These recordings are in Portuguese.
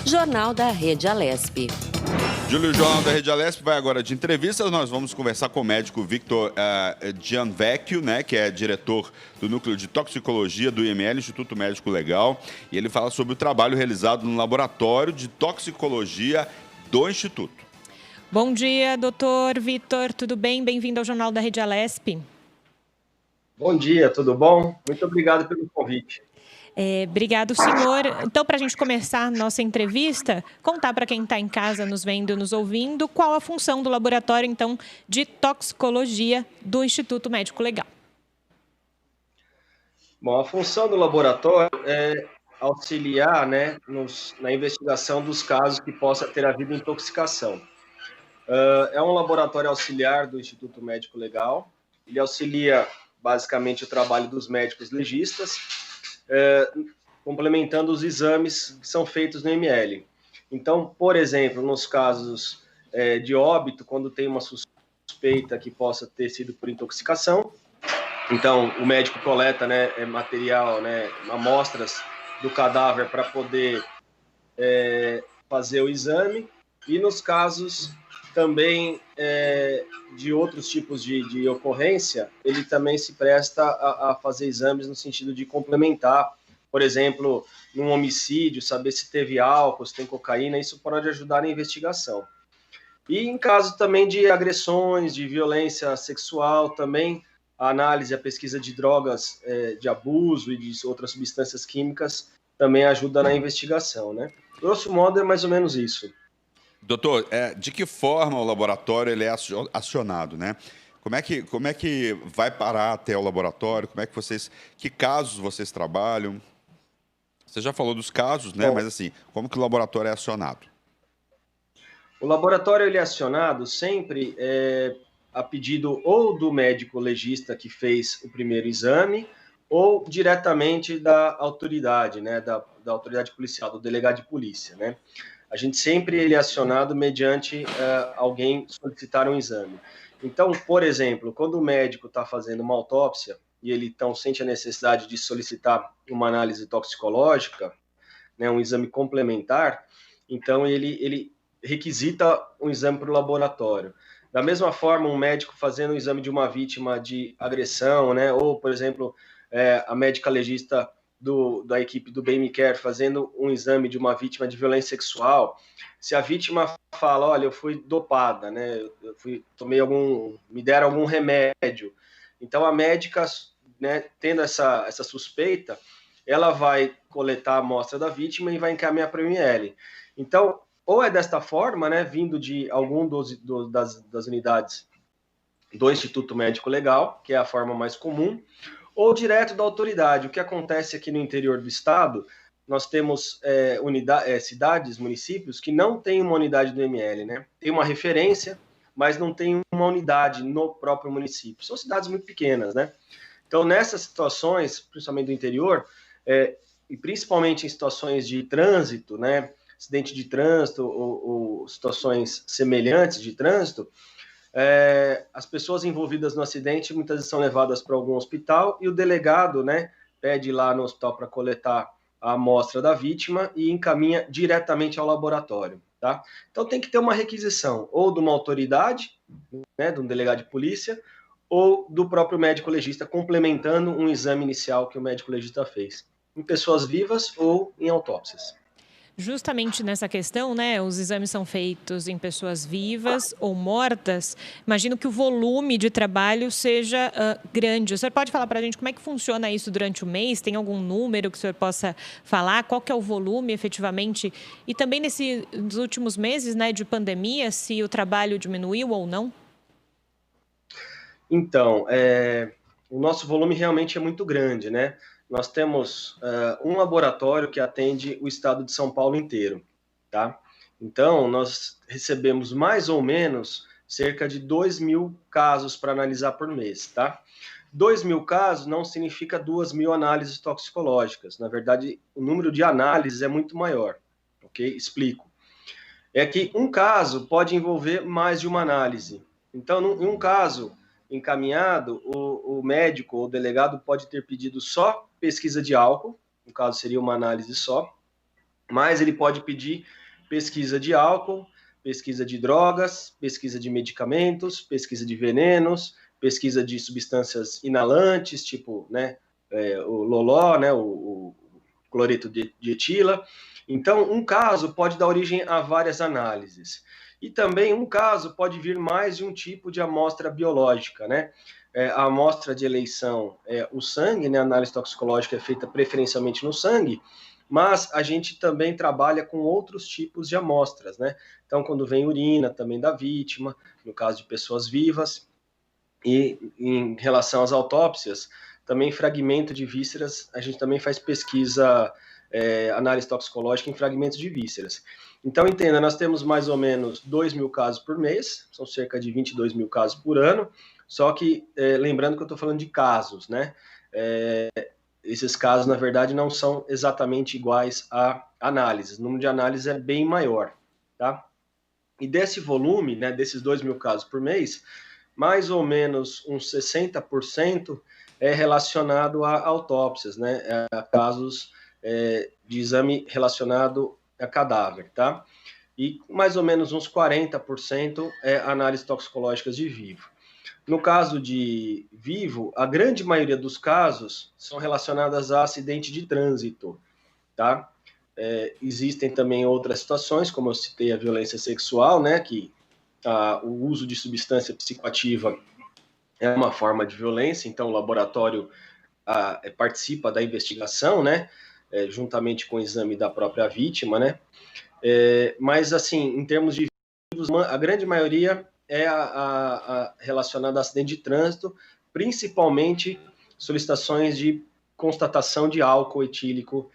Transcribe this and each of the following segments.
Jornal da Rede Alesp. Júlio, Jornal da Rede Alesp vai agora de entrevistas. Nós vamos conversar com o médico Victor Gianvecchio, né, que é diretor do Núcleo de Toxicologia do IML, Instituto Médico Legal. E ele fala sobre o trabalho realizado no Laboratório de Toxicologia do Instituto. Bom dia, doutor Victor. Tudo bem? Bem-vindo ao Jornal da Rede Alesp. Bom dia, tudo bom? Muito obrigado pelo convite. Obrigado, senhor. Então, para a gente começar a nossa entrevista, contar para quem está em casa nos vendo e nos ouvindo qual a função do laboratório, então, de toxicologia do Instituto Médico Legal. Bom, a função do laboratório é auxiliar, né, na investigação dos casos que possa ter havido intoxicação. É um laboratório auxiliar do Instituto Médico Legal. Ele auxilia, basicamente, o trabalho dos médicos legistas, complementando os exames que são feitos no IML. Então, por exemplo, nos casos de óbito, quando tem uma suspeita que possa ter sido por intoxicação, então o médico coleta, né, material, né, amostras do cadáver para poder fazer o exame, e nos casos também de outros tipos de ocorrência, ele também se presta a fazer exames no sentido de complementar, por exemplo, num homicídio, saber se teve álcool, se tem cocaína, isso pode ajudar na investigação. E em caso também de agressões, de violência sexual, também a análise, a pesquisa de drogas de abuso e de outras substâncias químicas também ajuda na investigação, né? Grosso modo, é mais ou menos isso. Doutor, de que forma o laboratório ele é acionado, né? Como é que vai parar até o laboratório? Que casos vocês trabalham? Você já falou dos casos, né? Bom, mas assim, como que o laboratório é acionado? O laboratório ele é acionado sempre a pedido ou do médico legista que fez o primeiro exame, ou diretamente da autoridade, né? Da autoridade policial, do delegado de polícia, né? A gente sempre ele é acionado mediante alguém solicitar um exame. Então, por exemplo, quando o médico está fazendo uma autópsia e ele então sente a necessidade de solicitar uma análise toxicológica, né, um exame complementar, então ele requisita um exame para o laboratório. Da mesma forma, um médico fazendo um exame de uma vítima de agressão, né, ou, por exemplo, a médica legista da equipe do Bem Me Quer fazendo um exame de uma vítima de violência sexual, se a vítima fala, olha, eu fui dopada, né, me deram algum remédio, então a médica, né, tendo essa suspeita, ela vai coletar a amostra da vítima e vai encaminhar para o IML. Então, ou é desta forma, né, vindo de algum das unidades do Instituto Médico Legal, que é a forma mais comum, ou direto da autoridade. O que acontece aqui no interior do estado, nós temos cidades, municípios, que não têm uma unidade do IML, né? Tem uma referência, mas não tem uma unidade no próprio município. São cidades muito pequenas, né? Então, nessas situações, principalmente do interior, e principalmente em situações de trânsito, né? Acidente de trânsito ou situações semelhantes de trânsito, as pessoas envolvidas no acidente muitas vezes são levadas para algum hospital e o delegado, né, pede lá no hospital para coletar a amostra da vítima e encaminha diretamente ao laboratório, tá? Então tem que ter uma requisição ou de uma autoridade, né, de um delegado de polícia, ou do próprio médico legista complementando um exame inicial que o médico legista fez, em pessoas vivas ou em autópsias. Justamente nessa questão, né, os exames são feitos em pessoas vivas ou mortas. Imagino que o volume de trabalho seja grande. O senhor pode falar para a gente como é que funciona isso durante o mês? Tem algum número que o senhor possa falar? Qual que é o volume, efetivamente? E também nos últimos meses, né, de pandemia, se o trabalho diminuiu ou não? Então, o nosso volume realmente é muito grande, né? Nós temos um laboratório que atende o estado de São Paulo inteiro, tá? Então, nós recebemos mais ou menos cerca de 2.000 casos para analisar por mês, tá? 2.000 casos não significa 2.000 análises toxicológicas. Na verdade, o número de análises é muito maior, ok? Explico. É que um caso pode envolver mais de uma análise. Então, em um caso encaminhado, o médico ou o delegado pode ter pedido só pesquisa de álcool, no caso seria uma análise só, Mas ele pode pedir pesquisa de álcool, pesquisa de drogas, pesquisa de medicamentos, pesquisa de venenos, pesquisa de substâncias inalantes, tipo, né, o loló, né, o cloreto de etila. Então, um caso pode dar origem a várias análises. E também um caso pode vir mais de um tipo de amostra biológica, né? A amostra de eleição é o sangue, né? A análise toxicológica é feita preferencialmente no sangue, mas a gente também trabalha com outros tipos de amostras, né? Então, quando vem urina também da vítima, no caso de pessoas vivas, e em relação às autópsias, também fragmento de vísceras, a gente também faz pesquisa, análise toxicológica em fragmentos de vísceras. Então, entenda, nós temos mais ou menos 2.000 casos por mês, são cerca de 22 mil casos por ano, só que, lembrando que eu estou falando de casos, né? Esses casos, na verdade, não são exatamente iguais a análises. O número de análises é bem maior, tá? E desse volume, né, desses 2.000 casos por mês, mais ou menos uns 60% é relacionado a autópsias, né? A casos de exame relacionado a cadáver, tá? E mais ou menos uns 40% é análises toxicológicas de vivo. No caso de vivo, a grande maioria dos casos são relacionadas a acidente de trânsito, tá? Existem também outras situações, como eu citei a violência sexual, né, que o uso de substância psicoativa é uma forma de violência, então o laboratório participa da investigação, né, juntamente com o exame da própria vítima, né, mas assim, em termos de vivos, a grande maioria é relacionada a acidente de trânsito, principalmente solicitações de constatação de álcool etílico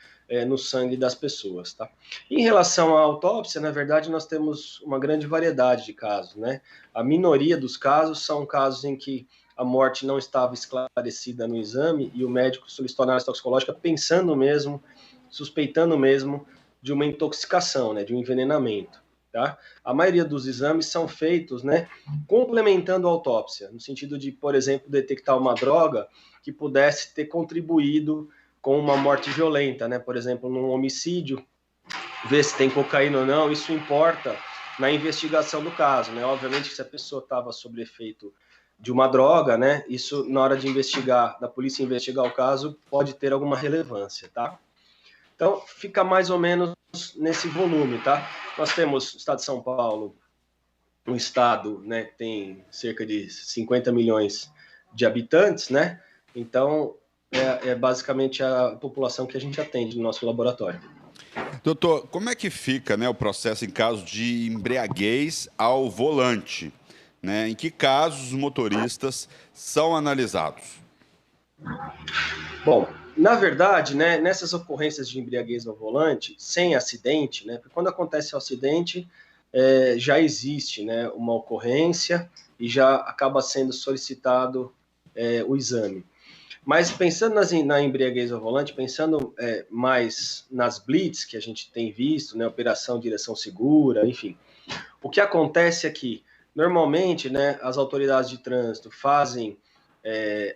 no sangue das pessoas, tá? Em relação à autópsia, na verdade, nós temos uma grande variedade de casos, né? A minoria dos casos são casos em que a morte não estava esclarecida no exame e o médico solicitou análise toxicológica pensando mesmo, suspeitando mesmo de uma intoxicação, né? De um envenenamento, tá? A maioria dos exames são feitos, né? Complementando a autópsia, no sentido de, por exemplo, detectar uma droga que pudesse ter contribuído com uma morte violenta, né? Por exemplo, num homicídio, ver se tem cocaína ou não, isso importa na investigação do caso, né? Obviamente que se a pessoa estava sob efeito de uma droga, né? Isso, na hora de investigar, da polícia investigar o caso, pode ter alguma relevância, tá? Então, fica mais ou menos nesse volume, tá? Nós temos o estado de São Paulo, um estado, né, que tem cerca de 50 milhões de habitantes, né? Então, basicamente a população que a gente atende no nosso laboratório. Doutor, como é que fica, né, o processo em caso de embriaguez ao volante? Né? Em que casos os motoristas são analisados? Bom, na verdade, né, nessas ocorrências de embriaguez ao volante, sem acidente, né, porque quando acontece o acidente, já existe, né, uma ocorrência e já acaba sendo solicitado o exame. Mas pensando na embriaguez ao volante, pensando mais nas blitz que a gente tem visto, né, operação direção segura, enfim, o que acontece é que, normalmente, né, as autoridades de trânsito fazem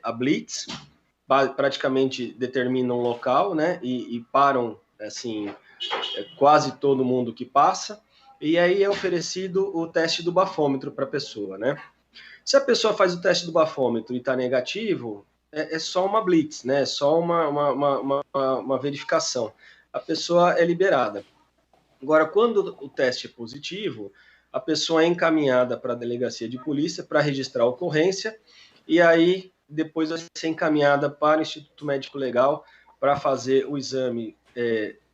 a blitz, praticamente determinam um local, né, e param, assim, quase todo mundo que passa, e aí é oferecido o teste do bafômetro para a pessoa, né. Se a pessoa faz o teste do bafômetro e está negativo, é só uma blitz, né, é só uma verificação. A pessoa é liberada. Agora, quando o teste é positivo, a pessoa é encaminhada para a delegacia de polícia para registrar a ocorrência, e aí depois vai ser encaminhada para o Instituto Médico Legal para fazer o exame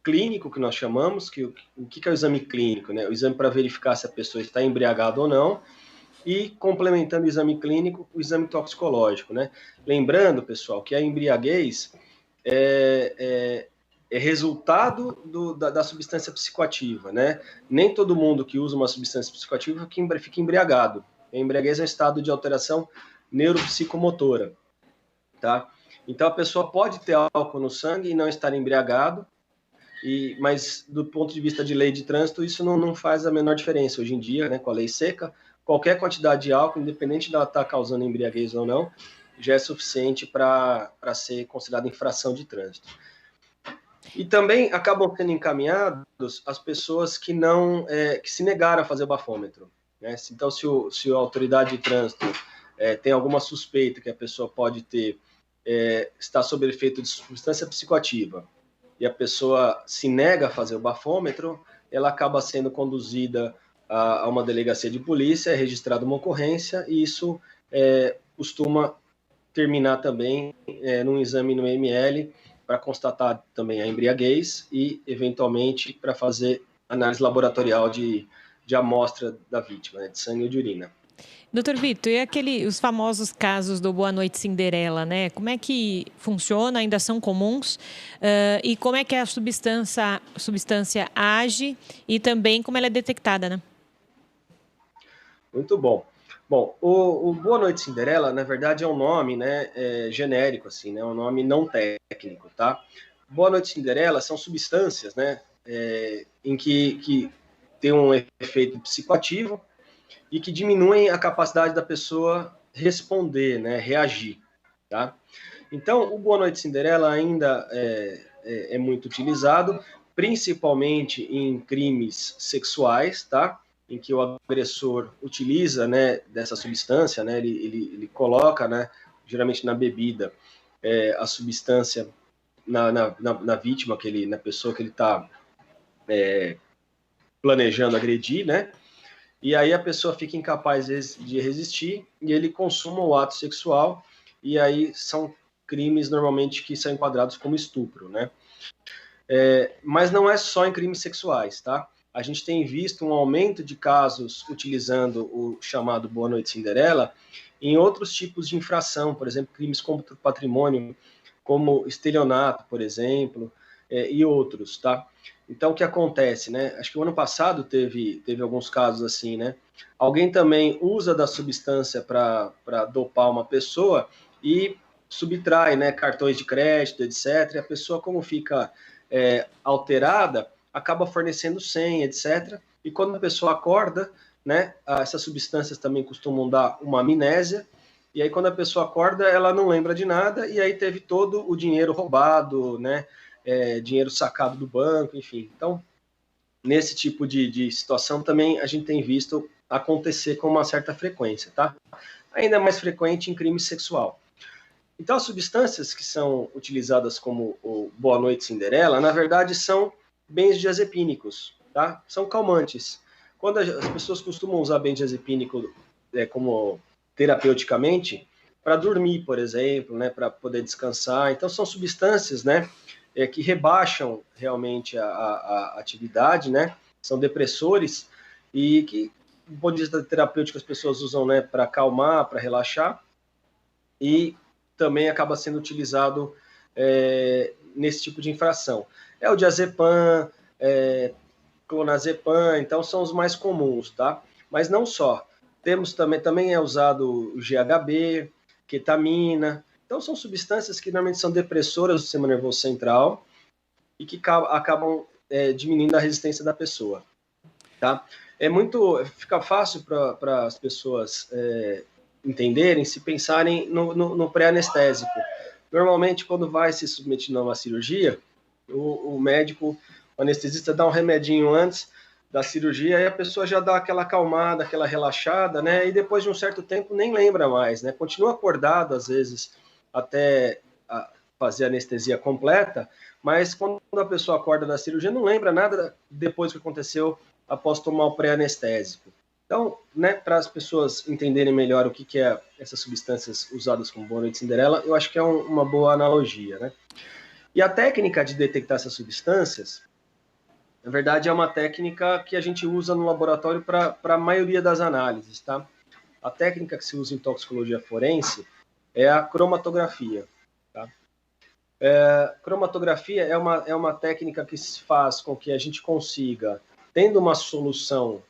clínico, que nós chamamos, o que é o exame clínico, né? O exame para verificar se a pessoa está embriagada ou não, e complementando o exame clínico, o exame toxicológico, né? Lembrando, pessoal, que a embriaguez é resultado da substância psicoativa, né? Nem todo mundo que usa uma substância psicoativa fica embriagado. A embriaguez é um estado de alteração neuropsicomotora, tá? Então a pessoa pode ter álcool no sangue e não estar embriagado, mas do ponto de vista de lei de trânsito, isso não faz a menor diferença. Hoje em dia, né, com a lei seca, qualquer quantidade de álcool, independente dela estar causando embriaguez ou não, já é suficiente para ser considerada infração de trânsito. E também acabam sendo encaminhados as pessoas que não que se negaram a fazer o bafômetro, né? Então, se a autoridade de trânsito tem alguma suspeita que a pessoa pode ter está sob efeito de substância psicoativa e a pessoa se nega a fazer o bafômetro, ela acaba sendo conduzida a uma delegacia de polícia, é registrada uma ocorrência e isso costuma terminar também num exame no ML para constatar também a embriaguez e, eventualmente, para fazer análise laboratorial de amostra da vítima, né, de sangue ou de urina. Doutor Vitor, e os famosos casos do Boa Noite Cinderela, né? Como é que funciona? Ainda são comuns? E como é que a substância age e também como ela é detectada, né? Muito bom. Bom, o Boa Noite Cinderela, na verdade, é um nome, né, genérico, assim, né, um nome não técnico, tá? Boa Noite Cinderela são substâncias, né, em que tem um efeito psicoativo e que diminuem a capacidade da pessoa responder, né, reagir, tá? Então, o Boa Noite Cinderela ainda é muito utilizado, principalmente em crimes sexuais, tá? Em que o agressor utiliza, né, dessa substância, né, ele coloca, né, geralmente na bebida, a substância na vítima, na pessoa que ele está planejando agredir, né, e aí a pessoa fica incapaz de resistir e ele consuma o ato sexual, e aí são crimes normalmente que são enquadrados como estupro, né. Mas não é só em crimes sexuais, tá? A gente tem visto um aumento de casos utilizando o chamado Boa Noite Cinderela em outros tipos de infração, por exemplo, crimes contra o patrimônio, como estelionato, por exemplo, e outros, tá? Então, o que acontece, né? Acho que o ano passado teve alguns casos assim, né? Alguém também usa da substância para dopar uma pessoa e subtrai, né, cartões de crédito, etc. E a pessoa, como fica alterada, acaba fornecendo senha, etc. E quando a pessoa acorda, né, essas substâncias também costumam dar uma amnésia, e aí quando a pessoa acorda, ela não lembra de nada, e aí teve todo o dinheiro roubado, né, dinheiro sacado do banco, enfim. Então, nesse tipo de situação também a gente tem visto acontecer com uma certa frequência, tá? Ainda mais frequente em crime sexual. Então, as substâncias que são utilizadas como o Boa Noite Cinderela, na verdade, são benzodiazepínicos, tá? São calmantes. Quando as pessoas costumam usar benzodiazepínico como terapeuticamente, para dormir, por exemplo, né, para poder descansar. Então, são substâncias, né, que rebaixam realmente a atividade, né? São depressores e que, do ponto de vista terapêutico, as pessoas usam, né, para acalmar, para relaxar, e também acaba sendo utilizado nesse tipo de infração. O diazepam, clonazepam, então são os mais comuns, tá? Mas não só. Temos também é usado o GHB, ketamina. Então são substâncias que normalmente são depressoras do sistema nervoso central e que acabam diminuindo a resistência da pessoa, tá? Fica fácil para as pessoas entenderem, se pensarem no pré-anestésico. Normalmente, quando vai se submetido a uma cirurgia, o médico, o anestesista dá um remedinho antes da cirurgia e a pessoa já dá aquela acalmada, aquela relaxada, né? E depois de um certo tempo nem lembra mais, né? Continua acordado, às vezes, até fazer a anestesia completa, mas quando a pessoa acorda da cirurgia, não lembra nada depois que aconteceu após tomar o pré-anestésico. Então, né, para as pessoas entenderem melhor o que é essas substâncias usadas como Boa Noite Cinderela, eu acho que é uma boa analogia, né? E a técnica de detectar essas substâncias, na verdade, é uma técnica que a gente usa no laboratório para a maioria das análises, tá? A técnica que se usa em toxicologia forense é a cromatografia, tá? Cromatografia é uma técnica que se faz com que a gente consiga, tendo uma solução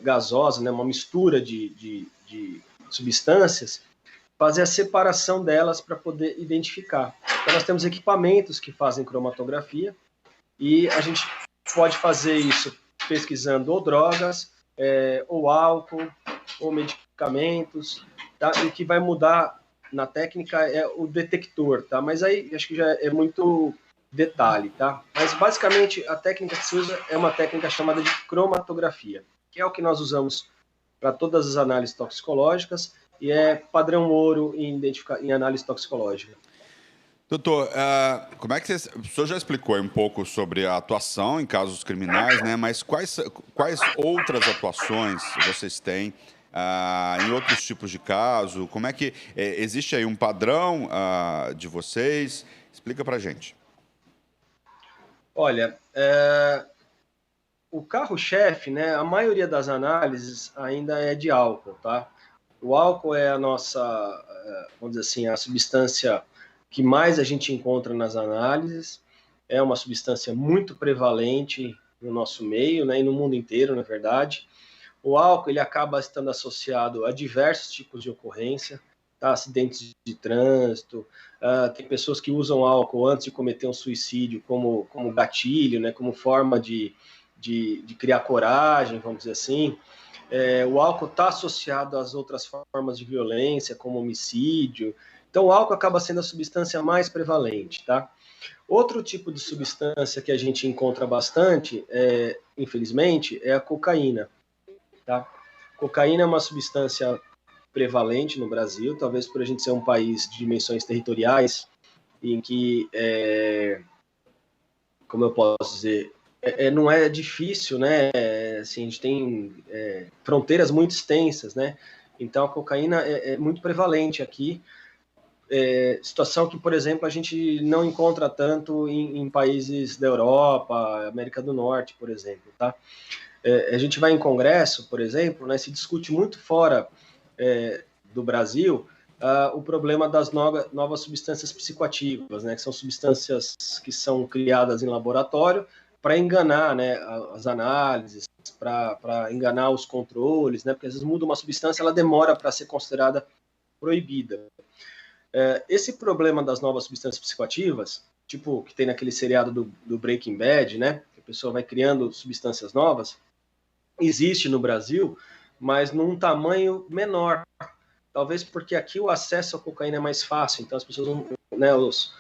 gasosa, né, uma mistura de substâncias, fazer a separação delas para poder identificar. Então, nós temos equipamentos que fazem cromatografia e a gente pode fazer isso pesquisando ou drogas, ou álcool, ou medicamentos, tá? E o que vai mudar na técnica é o detector, tá? Mas aí acho que já é muito detalhe, tá? Mas basicamente a técnica que se usa é uma técnica chamada de cromatografia, que é o que nós usamos para todas as análises toxicológicas e é padrão ouro em análise toxicológica. Doutor, como é que o senhor já explicou um pouco sobre a atuação em casos criminais, né? Mas quais outras atuações vocês têm em outros tipos de caso? Como é que existe aí um padrão de vocês? Explica para a gente. Olha, o carro-chefe, né? A maioria das análises ainda é de álcool, tá? O álcool é a nossa, vamos dizer assim, a substância que mais a gente encontra nas análises. É uma substância muito prevalente no nosso meio, né, e no mundo inteiro, na verdade. O álcool ele acaba estando associado a diversos tipos de ocorrência, tá? Acidentes de trânsito, tem pessoas que usam álcool antes de cometer um suicídio como gatilho, né, como forma de criar coragem, vamos dizer assim. O álcool está associado às outras formas de violência, como homicídio. Então, o álcool acaba sendo a substância mais prevalente, tá? Outro tipo de substância que a gente encontra bastante, infelizmente, é a cocaína, tá? Cocaína é uma substância prevalente no Brasil, talvez por a gente ser um país de dimensões territoriais, em que, como eu posso dizer, não é difícil, né? Assim, a gente tem fronteiras muito extensas, né? Então a cocaína é muito prevalente aqui. Situação que, por exemplo, a gente não encontra tanto em países da Europa, América do Norte, por exemplo, tá? A gente vai em congresso, por exemplo, né? Se discute muito fora do Brasil o problema das novas substâncias psicoativas, né? Que são substâncias que são criadas em laboratório para enganar, né, as análises, para enganar os controles, né, porque às vezes muda uma substância, ela demora para ser considerada proibida. Esse problema das novas substâncias psicoativas, tipo que tem naquele seriado do Breaking Bad, né, que a pessoa vai criando substâncias novas, existe no Brasil, mas num tamanho menor. Talvez porque aqui o acesso à cocaína é mais fácil, então as pessoas não, né, os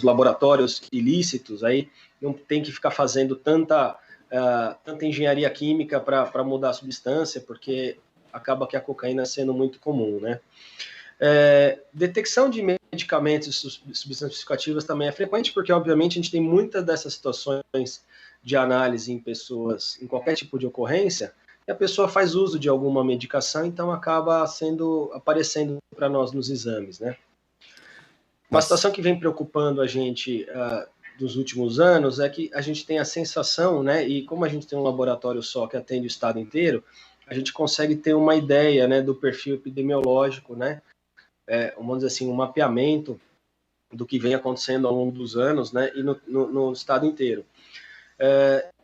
laboratórios ilícitos aí não tem que ficar fazendo tanta engenharia química para mudar a substância, porque acaba que a cocaína sendo muito comum, né? Detecção de medicamentos e substâncias psicoativas também é frequente, porque obviamente a gente tem muitas dessas situações de análise em pessoas, em qualquer tipo de ocorrência, e a pessoa faz uso de alguma medicação, então acaba aparecendo para nós nos exames, né? Uma situação que vem preocupando a gente dos últimos anos é que a gente tem a sensação, né, e como a gente tem um laboratório só que atende o estado inteiro, a gente consegue ter uma ideia, né, do perfil epidemiológico, né, vamos dizer assim, um mapeamento do que vem acontecendo ao longo dos anos, né, e no estado inteiro.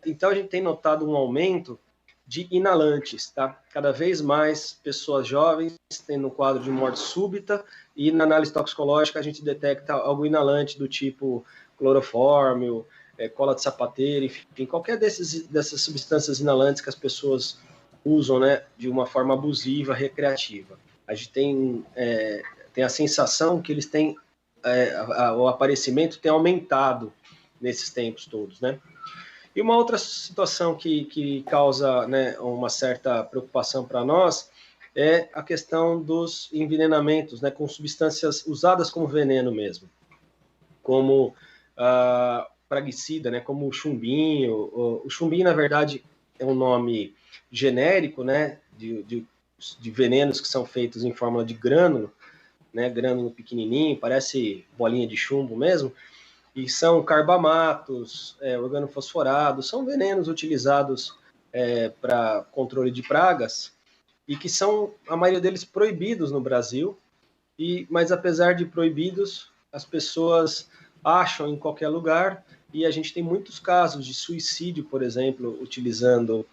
Então a gente tem notado um aumento de inalantes, tá? Cada vez mais pessoas jovens tendo um quadro de morte súbita e na análise toxicológica a gente detecta algum inalante do tipo clorofórmio, cola de sapateiro, enfim, qualquer dessas substâncias inalantes que as pessoas usam, né, de uma forma abusiva, recreativa. A gente tem a sensação que eles têm, o aparecimento tem aumentado nesses tempos todos, né? E uma outra situação que causa, né, uma certa preocupação para nós é a questão dos envenenamentos, né, com substâncias usadas como veneno mesmo, como praguicida, né, como o chumbinho. O chumbinho, na verdade, é um nome genérico, né, de venenos que são feitos em forma de grânulo, né, grânulo pequenininho, parece bolinha de chumbo mesmo, e são carbamatos, organofosforados, são venenos utilizados para controle de pragas e que são, a maioria deles, proibidos no Brasil, mas apesar de proibidos, as pessoas acham em qualquer lugar e a gente tem muitos casos de suicídio, por exemplo, utilizando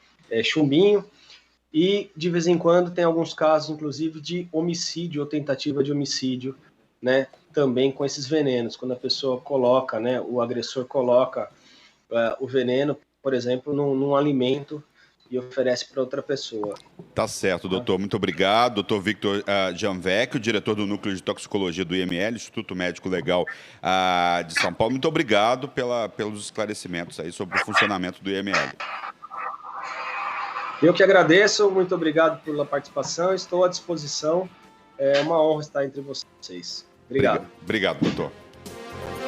chumbinho, e de vez em quando tem alguns casos, inclusive, de homicídio ou tentativa de homicídio, né, também com esses venenos, quando a pessoa coloca, né, o agressor coloca o veneno, por exemplo, num alimento e oferece para outra pessoa. Tá certo, doutor. Muito obrigado. Doutor Victor Gianvecchio, diretor do Núcleo de Toxicologia do IML, Instituto Médico Legal de São Paulo. Muito obrigado pelos esclarecimentos aí sobre o funcionamento do IML. Eu que agradeço, muito obrigado pela participação, estou à disposição. É uma honra estar entre vocês. Obrigado. Obrigado, doutor.